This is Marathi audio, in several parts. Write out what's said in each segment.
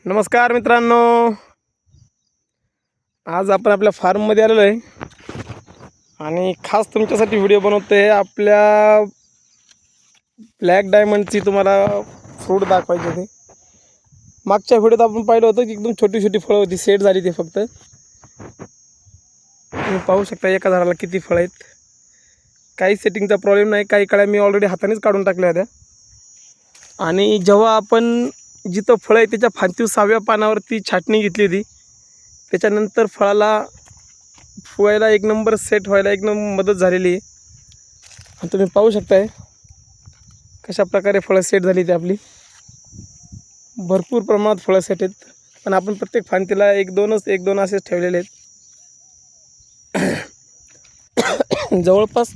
नमस्कार मित्रांनो, आज आपण आपल्या फार्ममध्ये आलेलो आहे आणि खास तुमच्यासाठी व्हिडिओ बनवतो आहे. आपल्या ब्लॅक डायमंडची तुम्हाला फ्रूट दाखवायची होती. मागच्या व्हिडिओत आपण पाहिलं होतं की एकदम छोटी छोटी फळं होती, सेट झाली ती. फक्त तुम्ही पाहू शकता एका झाडाला किती फळं आहेत. काही सेटिंगचा प्रॉब्लेम नाही, काही कळ्या मी ऑलरेडी हातानेच काढून टाकल्या होत्या. आणि जेव्हा आपण जिथं फळं आहे त्याच्या 6व्या पानावरती छाटणी घेतली होती, त्याच्यानंतर फळाला फुवायला एक नंबर सेट व्हायला एक नंबर मदत झालेली आहे. आणि तुम्ही पाहू शकताय कशा प्रकारे फळं सेट झाली ती आपली. भरपूर प्रमाणात फळं सेट आहेत, पण आपण प्रत्येक फांदीला एक दोन असेच ठेवलेले आहेत. जवळपास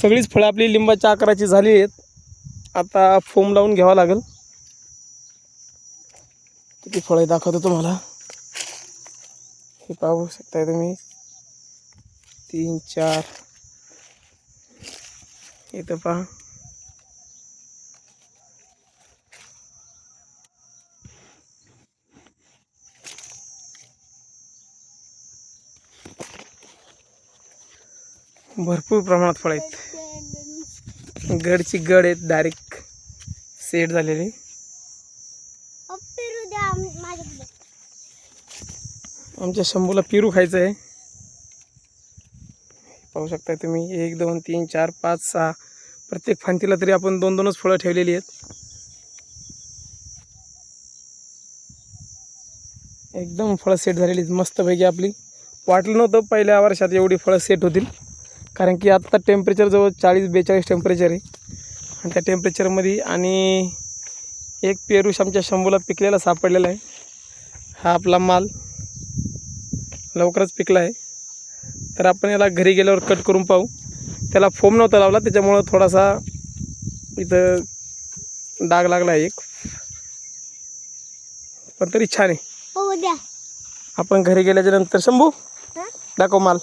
सगळीच फळं आपली लिंबाच्या आकाराची झाली आहेत. आता फोम लावून घ्यावा लागेल. किती फळं दाखवतो तुम्हाला, हे पाहू शकताय तुम्ही. 3 4 इथं पहा. भरपूर प्रमाणात फळं आहेत. गडची गड आहेत, डायरेक्ट सेट झालेले. आमच्या शंभूला पेरू खायचं आहे. पाहू शकताय तुम्ही. 1 2 3 4 5 6 प्रत्येक फांदीला तरी आपण 2-2च फळं ठेवलेली आहेत. एकदम फळं सेट झालेली आहेत मस्तपैकी आपली. वाटलं नव्हतं पहिल्या वर्षात एवढी फळं सेट होतील, कारण की आत्ता टेम्परेचर जवळ 40-42 टेम्परेचर आहे. आणि त्या टेम्परेचरमध्ये आणि एक पेरूश आमच्या शंभूला पिकलेला सापडलेला आहे. हा आपला माल लवकरच पिकला आहे, तर आपण याला घरी गेल्यावर कट करून पाहू. त्याला फोम नव्हता लावला, त्याच्यामुळं थोडासा इथं डाग लागला आहे एक, पण तरी छान आहे. आपण घरी गेल्याच्या नंतर शंभू दाखव माल.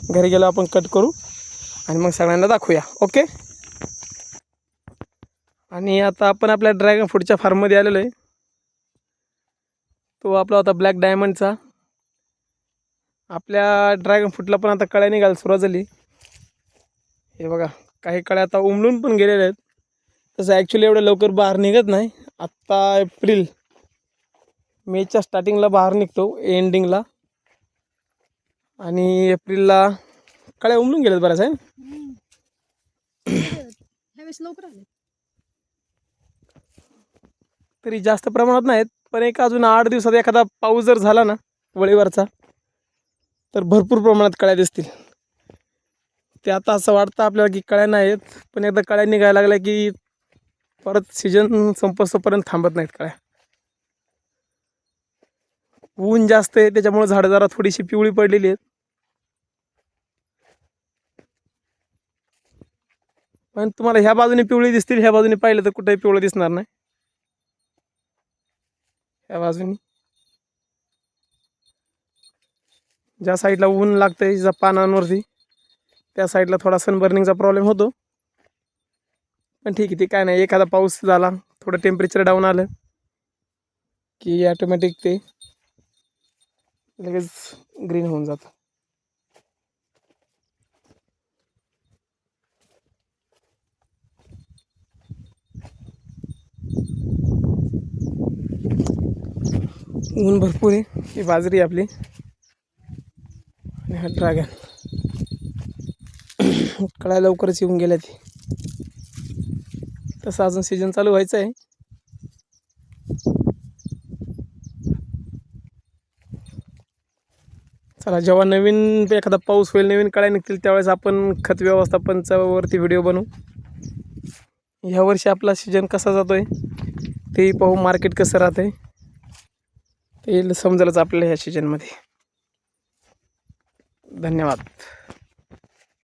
घरी गेलो आपण कट करू आणि मग सगळ्यांना दाखवूया. ओके. आणि आता आपण आपल्या ड्रॅगन फ्रूटच्या फार्ममध्ये आलेलो आहे. तो आपला होता ब्लॅक डायमंडचा. आपल्या ड्रॅगन फ्रूटला पण आता कळ्या निघायला सुरुवात झाली. हे बघा, काही कळ्या आता उमलून पण गेलेल्या आहेत. तसं ॲक्च्युली एवढं लवकर बाहेर निघत नाही. आत्ता एप्रिल मेच्या स्टार्टिंगला बाहेर निघतो, एंडिंगला. आणि एप्रिलला कळ्या उमलून गेल्यात बऱ्याच आहे. तरी जास्त प्रमाणात नाहीत, पण एक अजून 8 दिवसात एखादा पाऊस जर झाला ना वळीवरचा, तर भरपूर प्रमाणात कळ्या दिसतील. ते आता असं वाटतं आपल्याला की कळ्या नाही आहेत, पण एकदा कळ्या निघायला लागल्या की परत सीजन संपस्तोपर्यंत थांबत नाहीत कळ्या. ऊन जास्त आहे त्याच्यामुळे झाडं जरा थोडीशी पिवळी पडलेली आहेत. पण तुम्हाला ह्या बाजूने पिवळी दिसतील, ह्या बाजूने पाहिलं तर कुठेही पिवळं दिसणार नाही. ह्या बाजूनी ज्या साईडला ऊन लागतंय ज्या पानांवरती, त्या साईडला थोडा सनबर्निंगचा प्रॉब्लेम होतो. पण ठीक आहे, ते काय नाही. एखादा पाऊस झाला, थोडं टेम्परेचर डाऊन आलं की ॲटोमॅटिक ते लगेच ग्रीन होऊन जातं. ऊन भरपूर आहे. ही बाजरी आपली आणि हा ड्रॅगन. कळ्या लवकरच येऊन गेल्या. ती तसं अजून सीजन चालू व्हायचं आहे. चला, जेव्हा नवीन एखादा पाऊस होईल, नवीन कळ्या निघतील, त्यावेळेस आपण खत व्यवस्थापनचा वरती व्हिडिओ बनवू. ह्या वर्षी आपला सीजन कसा जातोय ते पाहू, मार्केट कसं राहतंय ते समजेलच आपल्याला ह्या सीजनमध्ये. धन्यवाद.